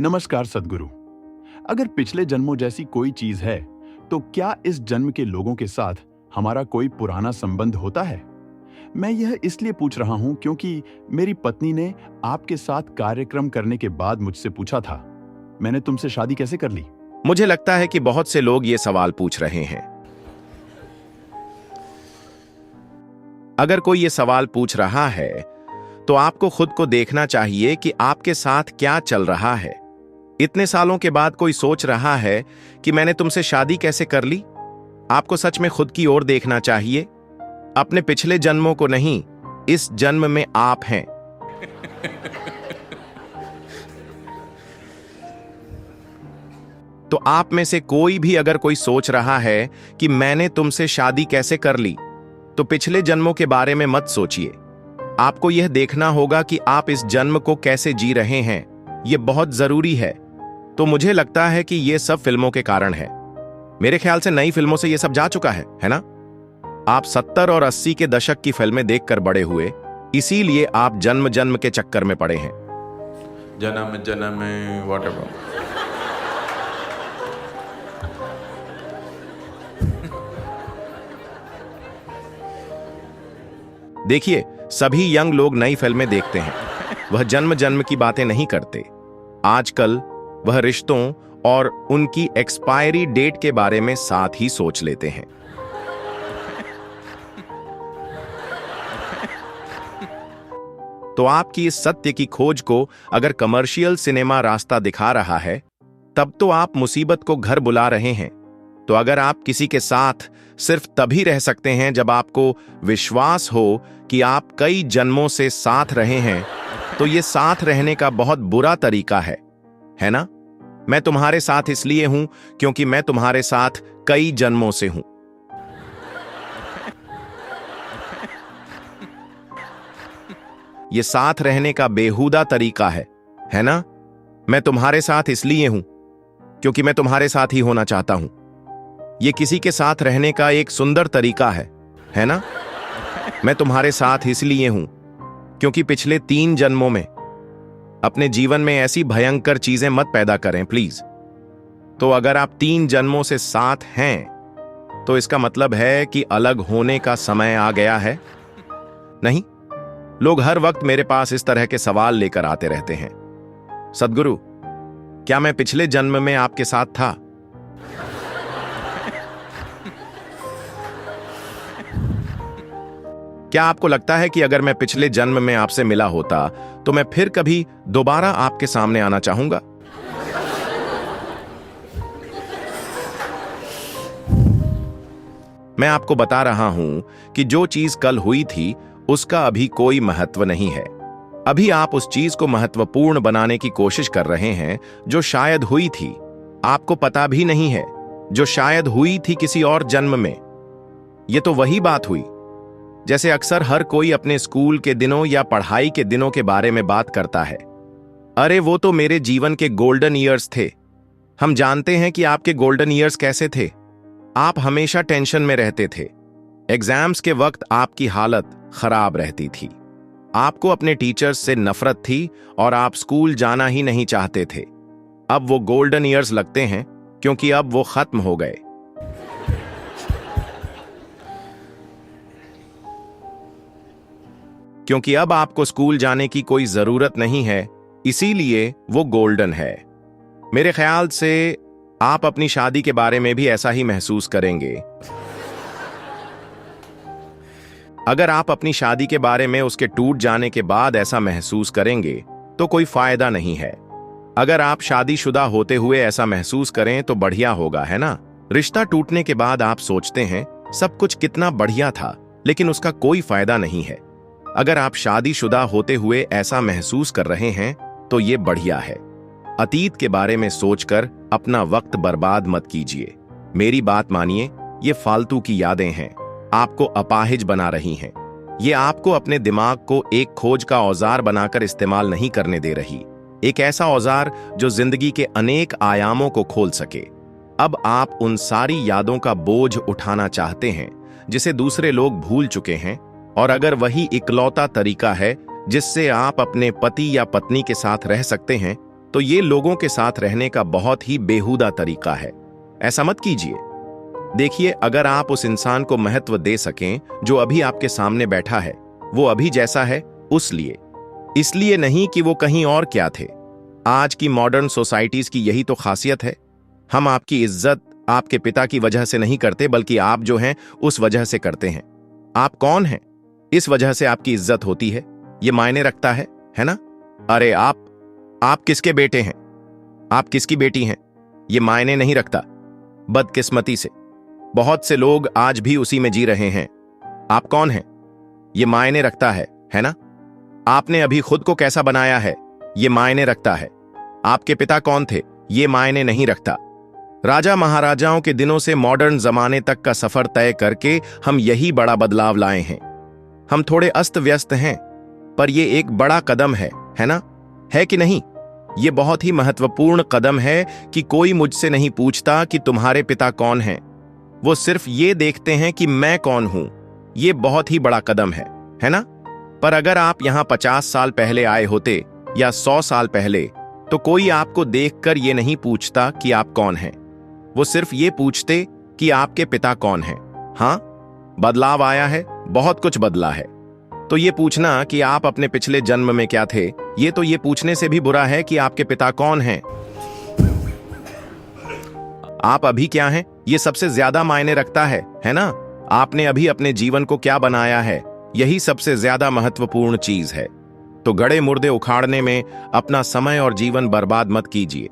नमस्कार सद्गुरु। अगर पिछले जन्मों जैसी कोई चीज है, तो क्या इस जन्म के लोगों के साथ हमारा कोई पुराना संबंध होता है? मैं यह इसलिए पूछ रहा हूं क्योंकि मेरी पत्नी ने आपके साथ कार्यक्रम करने के बाद मुझसे पूछा था, मैंने तुमसे शादी कैसे कर ली? मुझे लगता है कि बहुत से लोग ये सवाल पूछ रहे हैं। अगर कोई ये सवाल पूछ रहा है, तो आपको खुद को देखना चाहिए कि आपके साथ क्या चल रहा है। इतने सालों के बाद कोई सोच रहा है कि मैंने तुमसे शादी कैसे कर ली? आपको सच में खुद की ओर देखना चाहिए, अपने पिछले जन्मों को नहीं। इस जन्म में आप हैं। तो आप में से कोई भी अगर कोई सोच रहा है कि मैंने तुमसे शादी कैसे कर ली, तो पिछले जन्मों के बारे में मत सोचिए। आपको यह देखना होगा कि आप इस जन्म को कैसे जी रहे हैं। यह बहुत जरूरी है। तो मुझे लगता है कि यह सब फिल्मों के कारण है। मेरे ख्याल से नई फिल्मों से यह सब जा चुका है ना? आप 70 और 80 के दशक की फिल्में देखकर बड़े हुए, इसीलिए आप जन्म जन्म के चक्कर में पड़े हैं। जन्म जन्म व्हाटएवर। देखिए, सभी यंग लोग नई फिल्में देखते हैं। वह जन्म जन्म की बातें नहीं करते। आजकल वह रिश्तों और उनकी एक्सपायरी डेट के बारे में साथ ही सोच लेते हैं। तो आपकी इस सत्य की खोज को अगर कमर्शियल सिनेमा रास्ता दिखा रहा है, तब तो आप मुसीबत को घर बुला रहे हैं। तो अगर आप किसी के साथ सिर्फ तभी रह सकते हैं जब आपको विश्वास हो कि आप कई जन्मों से साथ रहे हैं, तो ये साथ रहने का बहुत बुरा तरीका है ना? मैं तुम्हारे साथ इसलिए हूं क्योंकि मैं तुम्हारे साथ कई जन्मों से हूं। ये साथ रहने का बेहुदा तरीका है ना? मैं तुम्हारे साथ इसलिए हूं क्योंकि मैं तुम्हारे साथ ही होना चाहता हूं। ये किसी के साथ रहने का एक सुंदर तरीका है ना? मैं तुम्हारे साथ इसलिए हूं क्योंकि पिछले 3 जन्मों में अपने जीवन में ऐसी भयंकर चीजें मत पैदा करें प्लीज। तो अगर आप 3 जन्मों से साथ हैं, तो इसका मतलब है कि अलग होने का समय आ गया है। नहीं, लोग हर वक्त मेरे पास इस तरह के सवाल लेकर आते रहते हैं। सद्गुरु, क्या मैं पिछले जन्म में आपके साथ था? क्या आपको लगता है कि अगर मैं पिछले जन्म में आपसे मिला होता, तो मैं फिर कभी दोबारा आपके सामने आना चाहूंगा? मैं आपको बता रहा हूं कि जो चीज कल हुई थी, उसका अभी कोई महत्व नहीं है। अभी आप उस चीज को महत्वपूर्ण बनाने की कोशिश कर रहे हैं जो शायद हुई थी। आपको पता भी नहीं है, जो शायद हुई थी किसी और जन्म में। यह तो वही बात हुई जैसे अक्सर हर कोई अपने स्कूल के दिनों या पढ़ाई के दिनों के बारे में बात करता है। अरे वो तो मेरे जीवन के गोल्डन ईयर्स थे। हम जानते हैं कि आपके गोल्डन ईयर्स कैसे थे। आप हमेशा टेंशन में रहते थे। एग्जाम्स के वक्त आपकी हालत खराब रहती थी। आपको अपने टीचर्स से नफरत थी और आप स्कूल जाना ही नहीं चाहते थे। अब वो गोल्डन ईयर्स लगते हैं क्योंकि अब वो खत्म हो गए। क्योंकि अब आपको स्कूल जाने की कोई जरूरत नहीं है, इसीलिए वो गोल्डन है। मेरे ख्याल से आप अपनी शादी के बारे में भी ऐसा ही महसूस करेंगे। अगर आप अपनी शादी के बारे में उसके टूट जाने के बाद ऐसा महसूस करेंगे, तो कोई फायदा नहीं है। अगर आप शादीशुदा होते हुए ऐसा महसूस करें तो बढ़िया होगा, है ना? रिश्ता टूटने के बाद आप सोचते हैं सब कुछ कितना बढ़िया था, लेकिन उसका कोई फायदा नहीं है। अगर आप शादीशुदा होते हुए ऐसा महसूस कर रहे हैं, तो ये बढ़िया है। अतीत के बारे में सोचकर अपना वक्त बर्बाद मत कीजिए। मेरी बात मानिए, ये फालतू की यादें हैं, आपको अपाहिज बना रही हैं। ये आपको अपने दिमाग को एक खोज का औजार बनाकर इस्तेमाल नहीं करने दे रही। एक ऐसा औजार जो जिंदगी के अनेक आयामों को खोल सके। अब आप उन सारी यादों का बोझ उठाना चाहते हैं जिसे दूसरे लोग भूल चुके हैं, और अगर वही इकलौता तरीका है जिससे आप अपने पति या पत्नी के साथ रह सकते हैं, तो ये लोगों के साथ रहने का बहुत ही बेहुदा तरीका है। ऐसा मत कीजिए। देखिए, अगर आप उस इंसान को महत्व दे सकें जो अभी आपके सामने बैठा है, वो अभी जैसा है इसलिए नहीं कि वो कहीं और क्या थे। आज की मॉडर्न सोसाइटीज की यही तो खासियत है। हम आपकी इज्जत आपके पिता की वजह से नहीं करते, बल्कि आप जो हैं उस वजह से करते हैं। आप कौन हैं, इस वजह से आपकी इज्जत होती है। ये मायने रखता है ना? अरे आप किसके बेटे हैं, आप किसकी बेटी हैं, ये मायने नहीं रखता। बदकिस्मती से बहुत से लोग आज भी उसी में जी रहे हैं। आप कौन हैं, ये मायने रखता है ना? आपने अभी खुद को कैसा बनाया है, ये मायने रखता है। आपके पिता कौन थे, ये मायने नहीं रखता। राजा महाराजाओं के दिनों से मॉडर्न जमाने तक का सफर तय करके हम यही बड़ा बदलाव लाए हैं। हम थोड़े अस्त व्यस्त हैं, पर यह एक बड़ा कदम है ना? है कि नहीं? यह बहुत ही महत्वपूर्ण कदम है कि कोई मुझसे नहीं पूछता कि तुम्हारे पिता कौन हैं। वो सिर्फ ये देखते हैं कि मैं कौन हूं। यह बहुत ही बड़ा कदम है ना? पर अगर आप यहां 50 साल पहले आए होते या 100 साल पहले, तो कोई आपको देखकर यह नहीं पूछता कि आप कौन हैं। वो सिर्फ ये पूछते कि आपके पिता कौन हैं। हां, बदलाव आया है, बहुत कुछ बदला है। तो ये पूछना कि आप अपने पिछले जन्म में क्या थे, ये तो ये पूछने से भी बुरा है कि आपके पिता कौन हैं। आप अभी क्या हैं, ये सबसे ज्यादा मायने रखता है ना? आपने अभी अपने जीवन को क्या बनाया है, यही सबसे ज्यादा महत्वपूर्ण चीज है। तो गड़े मुर्दे उखाड़ने में अपना समय और जीवन बर्बाद मत कीजिए।